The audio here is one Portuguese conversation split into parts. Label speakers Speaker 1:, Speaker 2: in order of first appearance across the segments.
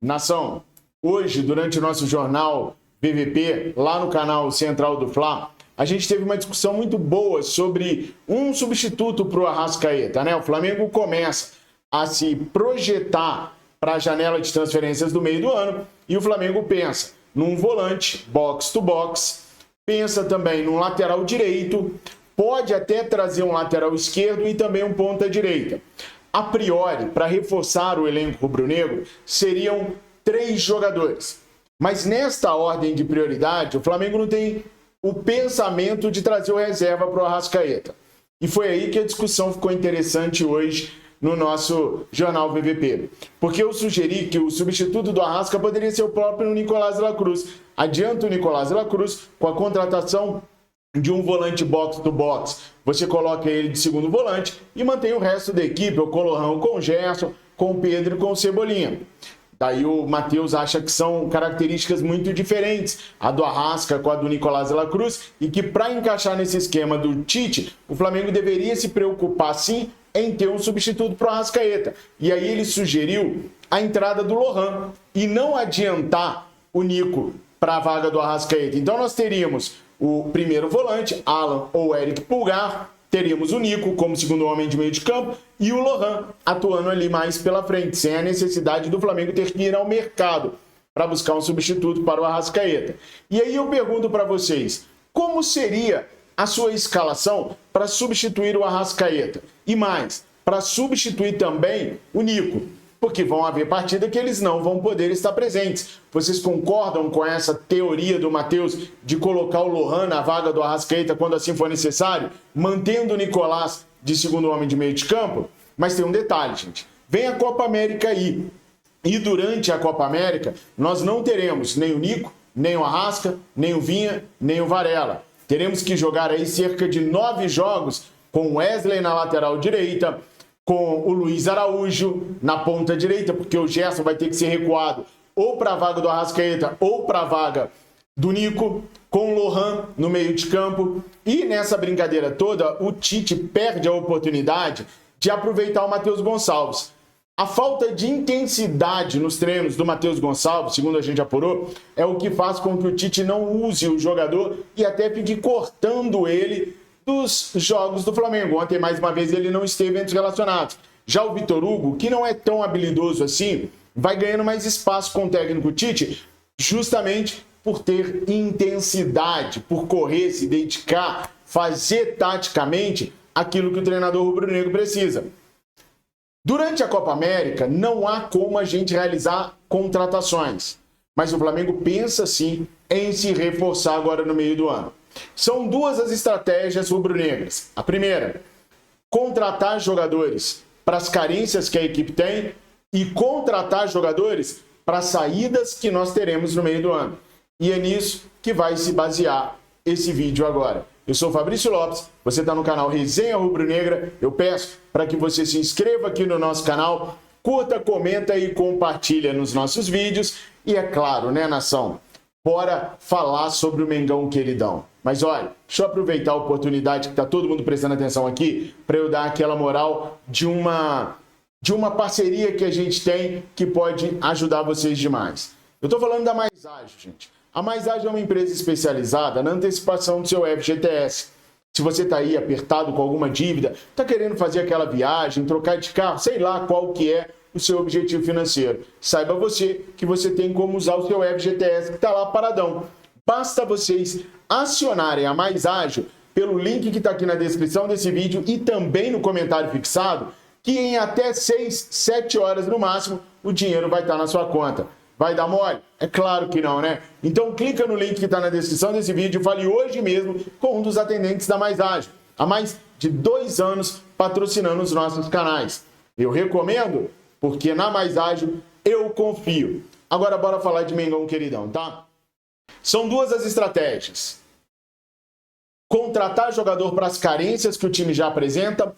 Speaker 1: Nação, hoje, durante o nosso jornal VVP, lá no canal Central do Fla, a gente teve uma discussão muito boa sobre um substituto para o Arrascaeta, né? O Flamengo começa a se projetar para a janela de transferências do meio do ano e o Flamengo pensa num volante box-to-box, pensa também num lateral direito, pode até trazer um lateral esquerdo e também um ponta-direita. A priori, para reforçar o elenco rubro-negro, seriam 3 jogadores. Mas nesta ordem de prioridade, o Flamengo não tem o pensamento de trazer o reserva para o Arrascaeta. E foi aí que a discussão ficou interessante hoje no nosso jornal VVP. Porque eu sugeri que o substituto do Arrasca poderia ser o próprio Nicolás de la Cruz. Adianta o Nicolás de la Cruz com a contratação de um volante box-to-box. Você coloca ele de segundo volante e mantém o resto da equipe, o Colorão com o Gerson, com o Pedro e com o Cebolinha. Daí o Matheus acha que são características muito diferentes, a do Arrasca com a do Nicolás de la Cruz, e que para encaixar nesse esquema do Tite, o Flamengo deveria se preocupar sim em ter um substituto para o Arrascaeta. E aí ele sugeriu a entrada do Lohan e não adiantar o Nico para a vaga do Arrascaeta. Então nós teríamos o primeiro volante, Alan ou Eric Pulgar, teríamos o Nico como segundo homem de meio de campo e o Lohan atuando ali mais pela frente, sem a necessidade do Flamengo ter que ir ao mercado para buscar um substituto para o Arrascaeta. E aí eu pergunto para vocês, como seria a sua escalação para substituir o Arrascaeta? E mais, para substituir também o Nico, porque vão haver partidas que eles não vão poder estar presentes. Vocês concordam com essa teoria do Matheus de colocar o Lohan na vaga do Arrascaeta quando assim for necessário, mantendo o Nicolás de segundo homem de meio de campo? Mas tem um detalhe, gente. Vem a Copa América aí. E durante a Copa América, nós não teremos nem o Nico, nem o Arrasca, nem o Vinha, nem o Varela. Teremos que jogar aí cerca de 9 jogos com o Wesley na lateral direita, com o Luiz Araújo na ponta direita, porque o Gerson vai ter que ser recuado ou para a vaga do Arrascaeta ou para a vaga do Nico, com o Lohan no meio de campo. E nessa brincadeira toda, o Tite perde a oportunidade de aproveitar o Matheus Gonçalves. A falta de intensidade nos treinos do Matheus Gonçalves, segundo a gente apurou, é o que faz com que o Tite não use o jogador e até fique cortando ele dos jogos do Flamengo. Ontem, mais uma vez, ele não esteve entre os relacionados. Já o Vitor Hugo, que não é tão habilidoso assim, vai ganhando mais espaço com o técnico Tite, justamente por ter intensidade, por correr, se dedicar, fazer taticamente aquilo que o treinador rubro-negro precisa. Durante a Copa América, não há como a gente realizar contratações, mas o Flamengo pensa sim em se reforçar agora no meio do ano. São 2 as estratégias rubro-negras. A primeira, contratar jogadores para as carências que a equipe tem e contratar jogadores para as saídas que nós teremos no meio do ano. E é nisso que vai se basear esse vídeo agora. Eu sou o Fabrício Lopes, você está no canal Resenha Rubro-Negra. Eu peço para que você se inscreva aqui no nosso canal, curta, comenta e compartilha nos nossos vídeos. E é claro, né, nação? Bora falar sobre o Mengão queridão. Mas olha, deixa eu aproveitar a oportunidade que está todo mundo prestando atenção aqui para eu dar aquela moral de uma parceria que a gente tem que pode ajudar vocês demais. Eu estou falando da Mais Ágil, gente. A Mais Ágil é uma empresa especializada na antecipação do seu FGTS. Se você está aí apertado com alguma dívida, está querendo fazer aquela viagem, trocar de carro, sei lá qual que é o seu objetivo financeiro. Saiba você que você tem como usar o seu FGTS que está lá paradão. Basta vocês acionarem a Mais Ágil pelo link que está aqui na descrição desse vídeo e também no comentário fixado, que em até 6, 7 horas no máximo, o dinheiro vai estar na sua conta. Vai dar mole? É claro que não, né? Então clica no link que está na descrição desse vídeo e fale hoje mesmo com um dos atendentes da Mais Ágil. Há mais de 2 anos patrocinando os nossos canais. Eu recomendo porque na Mais Ágil eu confio. Agora bora falar de Mengão queridão, tá? São 2 as estratégias. Contratar jogador para as carências que o time já apresenta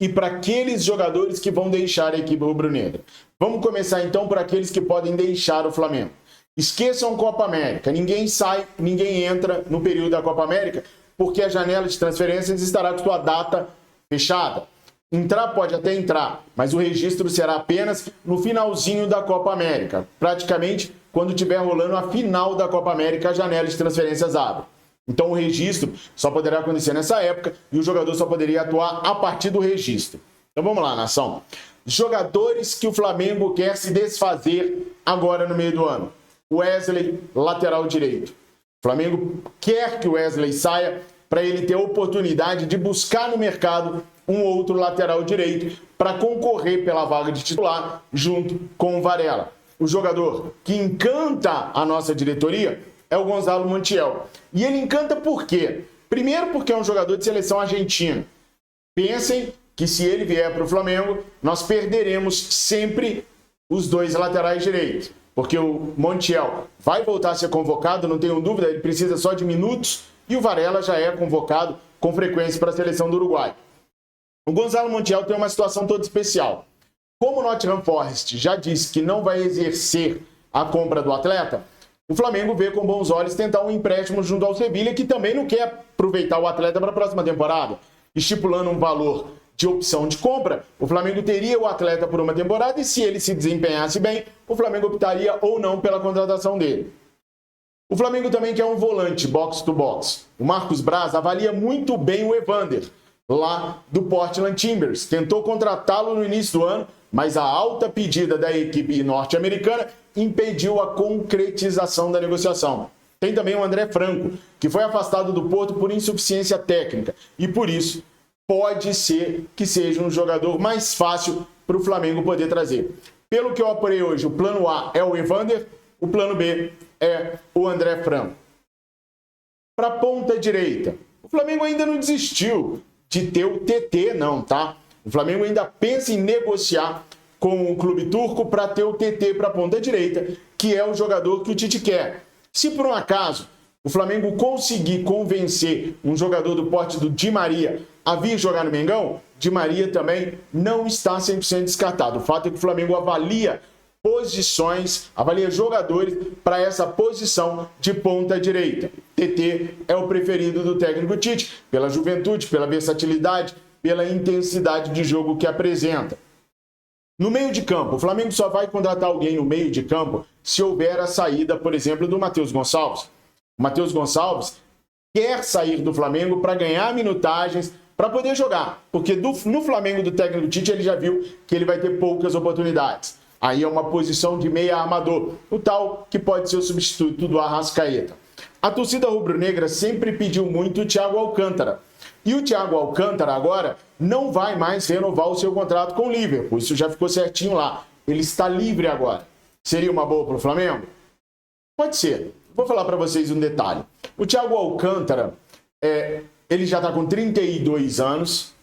Speaker 1: e para aqueles jogadores que vão deixar a equipe rubro-negra. Vamos começar então por aqueles que podem deixar o Flamengo. Esqueçam Copa América. Ninguém sai, ninguém entra no período da Copa América porque a janela de transferências estará com sua data fechada. Entrar pode até entrar, mas o registro será apenas no finalzinho da Copa América. Praticamente quando estiver rolando a final da Copa América, a janela de transferências abre. Então o registro só poderá acontecer nessa época e o jogador só poderia atuar a partir do registro. Então vamos lá, nação. Jogadores que o Flamengo quer se desfazer agora no meio do ano. Wesley, lateral direito. O Flamengo quer que o Wesley saia para ele ter a oportunidade de buscar no mercado um outro lateral direito para concorrer pela vaga de titular junto com o Varela. O jogador que encanta a nossa diretoria é o Gonzalo Montiel. E ele encanta por quê? Primeiro porque é um jogador de seleção argentina. Pensem que se ele vier para o Flamengo, nós perderemos sempre os dois laterais direitos. Porque o Montiel vai voltar a ser convocado, não tenho dúvida, ele precisa só de minutos, e o Varela já é convocado com frequência para a seleção do Uruguai. O Gonzalo Montiel tem uma situação toda especial. Como o Nottingham Forest já disse que não vai exercer a compra do atleta, o Flamengo vê com bons olhos tentar um empréstimo junto ao Sevilha, que também não quer aproveitar o atleta para a próxima temporada. Estipulando um valor de opção de compra, o Flamengo teria o atleta por uma temporada e se ele se desempenhasse bem, o Flamengo optaria ou não pela contratação dele. O Flamengo também quer um volante box to box. O Marcos Braz avalia muito bem o Evander, lá do Portland Timbers. Tentou contratá-lo no início do ano, mas a alta pedida da equipe norte-americana impediu a concretização da negociação. Tem também o André Franco, que foi afastado do Porto por insuficiência técnica e por isso pode ser que seja um jogador mais fácil para o Flamengo poder trazer. Pelo que eu apurei hoje, o plano A é o Evander, o plano B é o André Franco. Para a ponta direita, o Flamengo ainda não desistiu de ter o TT, não, tá? O Flamengo ainda pensa em negociar com o clube turco para ter o TT para a ponta direita, que é o jogador que o Tite quer. Se por um acaso o Flamengo conseguir convencer um jogador do porte do Di Maria a vir jogar no Mengão, Di Maria também não está 100% descartado. O fato é que o Flamengo avalia posições, avalia jogadores para essa posição de ponta direita. TT é o preferido do técnico Tite, pela juventude, pela versatilidade, pela intensidade de jogo que apresenta. No meio de campo, o Flamengo só vai contratar alguém no meio de campo se houver a saída, por exemplo, do Matheus Gonçalves. O Matheus Gonçalves quer sair do Flamengo para ganhar minutagens, para poder jogar, porque no Flamengo do técnico Tite ele já viu que ele vai ter poucas oportunidades. Aí é uma posição de meia armador, o tal que pode ser o substituto do Arrascaeta. A torcida rubro-negra sempre pediu muito o Thiago Alcântara. E o Thiago Alcântara agora não vai mais renovar o seu contrato com o Liverpool. Isso já ficou certinho lá. Ele está livre agora. Seria uma boa para o Flamengo? Pode ser. Vou falar para vocês um detalhe. O Thiago Alcântara, ele já está com 32 anos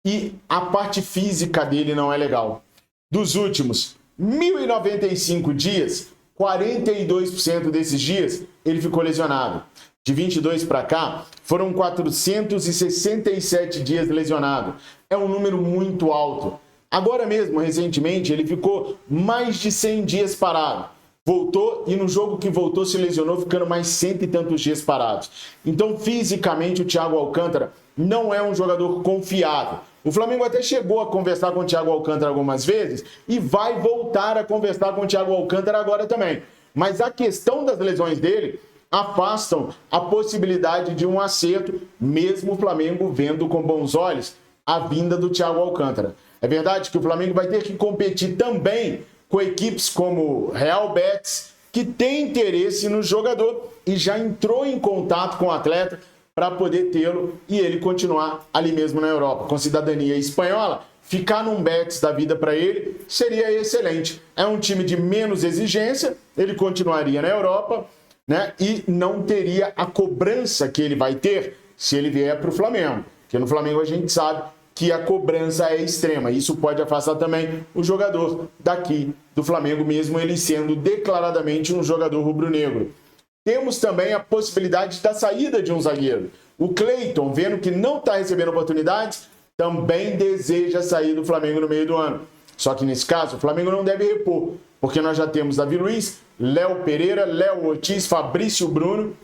Speaker 1: e a parte física dele não é legal. Dos últimos 1.095 dias, 42% desses dias ele ficou lesionado. De 22 para cá, foram 467 dias lesionado. É um número muito alto. Agora mesmo, recentemente, ele ficou mais de 100 dias parado. Voltou e no jogo que voltou se lesionou, ficando mais 100 e tantos dias parados. Então, fisicamente, o Thiago Alcântara não é um jogador confiável. O Flamengo até chegou a conversar com o Thiago Alcântara algumas vezes e vai voltar a conversar com o Thiago Alcântara agora também. Mas a questão das lesões dele afastam a possibilidade de um acerto, mesmo o Flamengo vendo com bons olhos a vinda do Thiago Alcântara. É verdade que o Flamengo vai ter que competir também com equipes como Real Betis, que tem interesse no jogador e já entrou em contato com o atleta para poder tê-lo e ele continuar ali mesmo na Europa. Com cidadania espanhola, ficar num Betis da vida para ele seria excelente. É um time de menos exigência, ele continuaria na Europa, né? E não teria a cobrança que ele vai ter se ele vier para o Flamengo. Porque no Flamengo a gente sabe que a cobrança é extrema. Isso pode afastar também o jogador daqui do Flamengo, mesmo ele sendo declaradamente um jogador rubro-negro. Temos também a possibilidade da saída de um zagueiro. O Cleiton, vendo que não está recebendo oportunidades, também deseja sair do Flamengo no meio do ano. Só que nesse caso, o Flamengo não deve repor, porque nós já temos Davi Luiz, Léo Pereira, Léo Ortiz, Fabrício Bruno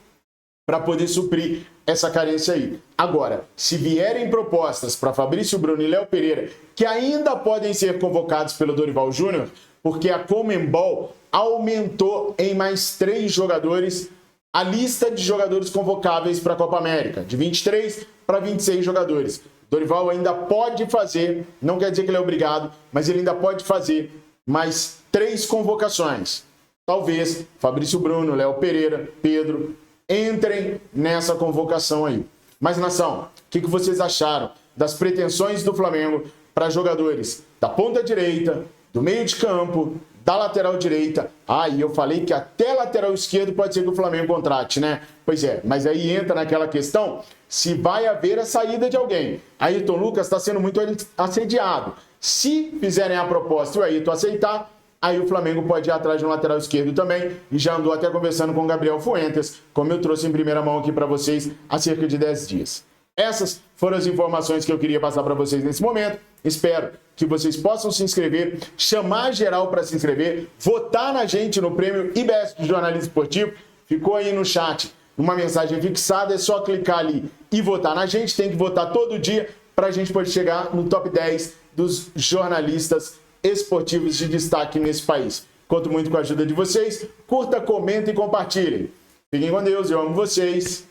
Speaker 1: para poder suprir essa carência aí. Agora, se vierem propostas para Fabrício Bruno e Léo Pereira, que ainda podem ser convocados pelo Dorival Júnior, porque a Conmebol aumentou em mais 3 jogadores a lista de jogadores convocáveis para a Copa América, de 23 para 26 jogadores. Dorival ainda pode fazer, não quer dizer que ele é obrigado, mas ele ainda pode fazer mais 3 convocações. Talvez Fabrício Bruno, Léo Pereira, Pedro entrem nessa convocação aí. Mas, nação, o que vocês acharam das pretensões do Flamengo para jogadores da ponta direita, do meio de campo, da lateral direita? E eu falei que até lateral esquerdo pode ser que o Flamengo contrate, né? Pois é, mas aí entra naquela questão se vai haver a saída de alguém. Ayrton Lucas está sendo muito assediado. Se fizerem a proposta e o Ayrton aceitar, aí o Flamengo pode ir atrás de um lateral esquerdo também, e já andou até conversando com o Gabriel Fuentes, como eu trouxe em primeira mão aqui para vocês há cerca de 10 dias. Essas foram as informações que eu queria passar para vocês nesse momento. Espero que vocês possam se inscrever, chamar geral para se inscrever, votar na gente no prêmio IBS de Jornalismo Esportivo. Ficou aí no chat uma mensagem fixada, é só clicar ali e votar na gente. Tem que votar todo dia para a gente poder chegar no top 10 dos jornalistas esportivos de destaque nesse país. Conto muito com a ajuda de vocês. Curta, comenta e compartilhem. Fiquem com Deus, eu amo vocês.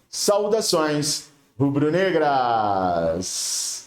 Speaker 1: Saudações rubro-negras.